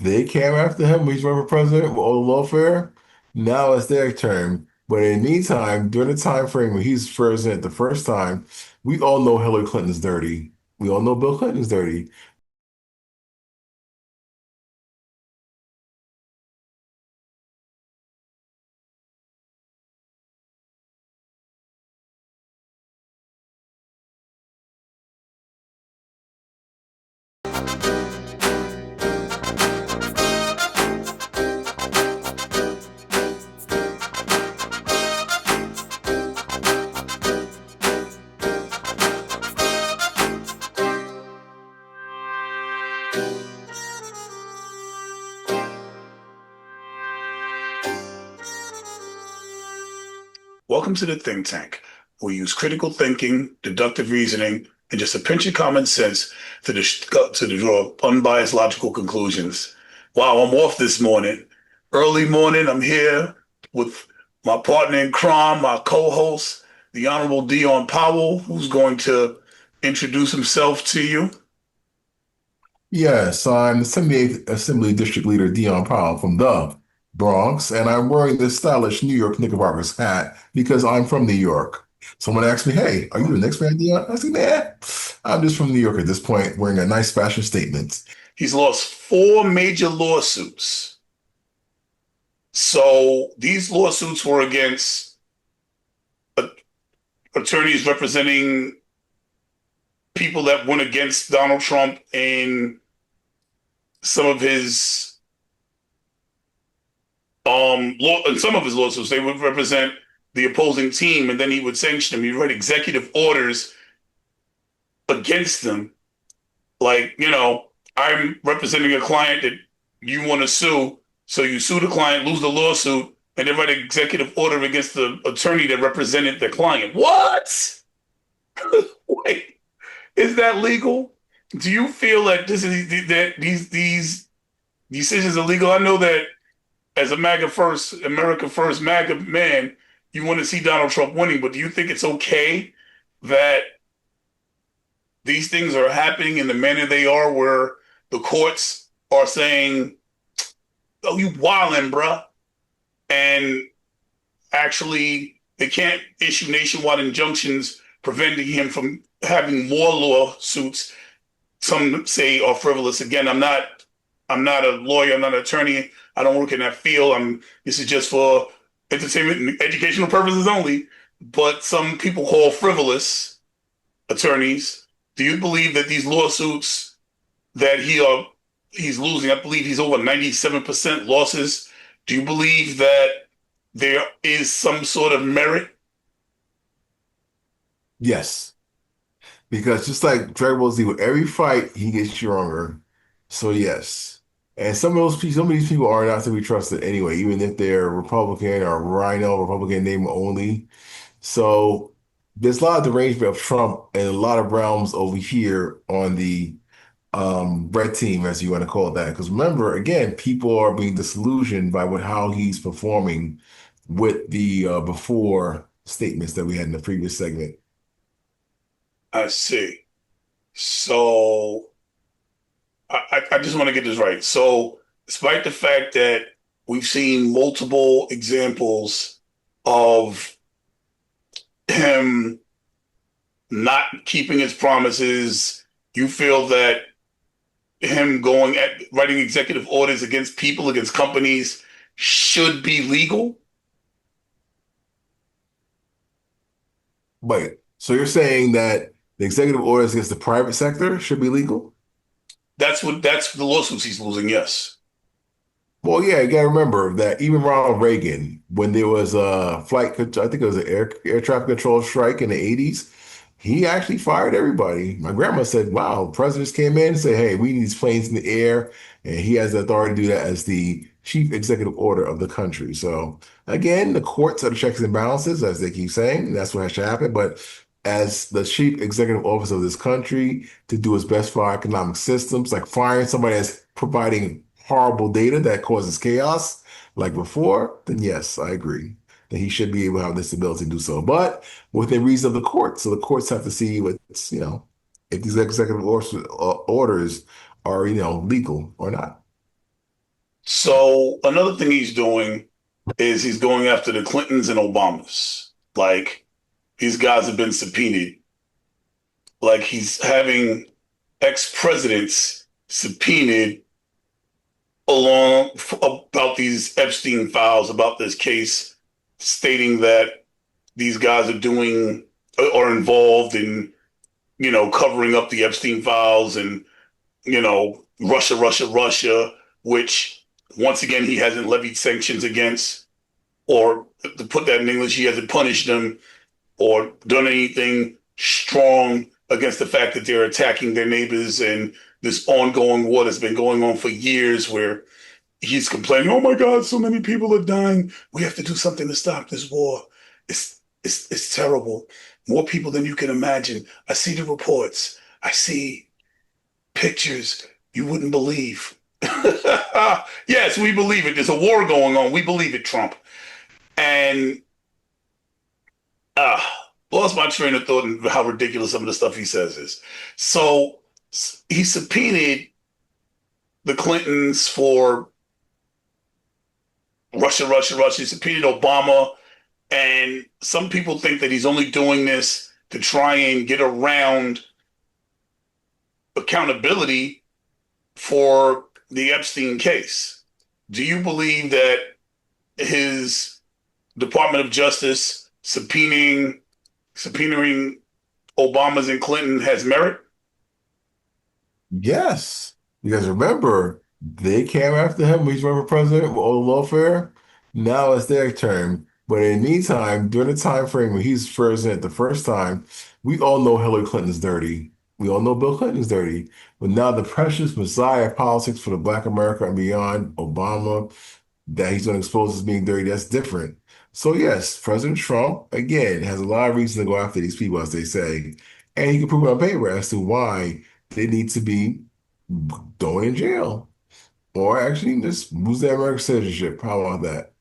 They came after him when he's running for president with all the lawfare. Now it's their turn. But in the meantime, during the time frame when he's president the first time, we all know Hillary Clinton's dirty. We all know Bill Clinton's dirty. Welcome to the think tank. We use critical thinking, deductive reasoning, and just a pinch of common sense to draw unbiased logical conclusions. Wow, I'm off this morning. Early morning, I'm here with my partner in crime, my co-host, the Honorable Dion Powell, who's going to introduce himself to you. Yes, I'm the 78th Assembly District Leader Dion Powell from the Bronx, and I'm wearing this stylish New York Knickerbockers hat because I'm from New York. Someone asked me, "Hey, are you the next man, Dion?" I said, "Nah, I'm just from New York at this point, wearing a nice fashion statement." He's lost four major lawsuits. So these lawsuits were against attorneys representing people that went against Donald Trump in some of his in some of his lawsuits. They would represent the opposing team, and then he would sanction them. He write executive orders against them, like, I'm representing a client that you want to sue, so you sue the client, lose the lawsuit, and then write an executive order against the attorney that represented the client. What? Wait, is that legal? Do you feel that these decisions are legal? I know that as a MAGA first, America first MAGA man, you want to see Donald Trump winning, but do you think it's okay that these things are happening in the manner they are, where the courts are saying, "Oh, you wildin', bruh," and actually they can't issue nationwide injunctions preventing him from having more lawsuits? Some say are frivolous. Again, I'm not a lawyer. I'm not an attorney. I don't work in that field. This is just for entertainment and educational purposes only. But some people call frivolous attorneys. Do you believe that these lawsuits that he's losing? I believe he's over 97% losses. Do you believe that there is some sort of merit? Yes, because just like Dragon Ball Z, with every fight, he gets stronger. So yes, and some of these people are not to be trusted anyway, even if they're Republican or Rhino, Republican name only. So there's a lot of derangement of Trump and a lot of realms over here on the red team, as you want to call it that. Because remember, again, people are being disillusioned by how he's performing with the before statements that we had in the previous segment. I see. So I just want to get this right. So, despite the fact that we've seen multiple examples of him not keeping his promises, you feel that him going at writing executive orders against people, against companies, should be legal? Wait, so you're saying that the executive orders against the private sector should be legal? That's the lawsuits he's losing. Yes. Well, yeah, you gotta remember that even Ronald Reagan, when there was a I think it was an air traffic control strike in the 80s, he actually fired everybody. My grandma said, wow, presidents came in and said, hey, we need these planes in the air. And he has the authority to do that as the chief executive order of the country. So again, the courts are the checks and balances, as they keep saying. That's what has to happen. But as the chief executive officer of this country, to do his best for our economic systems, like firing somebody that's providing horrible data that causes chaos like before, then yes, I agree that he should be able to have this ability to do so. But within reason of the court. So the courts have to see what's, if these executive orders are, legal or not. So another thing he's doing is he's going after the Clintons and Obamas. Like these guys have been subpoenaed. Like he's having ex-presidents subpoenaed along about these Epstein files, about this case, stating that these guys are involved in, covering up the Epstein files and, Russia, Russia, Russia, which once again he hasn't levied sanctions against, or to put that in English, he hasn't punished them or done anything strong against the fact that they're attacking their neighbors and this ongoing war that's been going on for years where he's complaining, "Oh my God, so many people are dying. We have to do something to stop this war. It's terrible. More people than you can imagine. I see the reports. I see pictures you wouldn't believe." Yes, we believe it. There's a war going on. We believe it, Trump. And uh, lost my train of thought and how ridiculous some of the stuff he says is. So he subpoenaed the Clintons for Russia, Russia, Russia. He subpoenaed Obama. And some people think that he's only doing this to try and get around accountability for the Epstein case. Do you believe that his Department of Justice subpoenaing Obama's and Clinton has merit? Yes, because remember, they came after him when he's running for president with all the lawfare. Now it's their turn. But in the meantime, during the time frame when he's president the first time, we all know Hillary Clinton's dirty. We all know Bill Clinton's dirty. But now the precious messiah of politics for the Black America and beyond, Obama, that he's going to expose as being dirty, that's different. So yes, President Trump, again, has a lot of reason to go after these people, as they say. And he can prove it on paper as to why they need to be thrown in jail or actually just lose their American citizenship. How about that?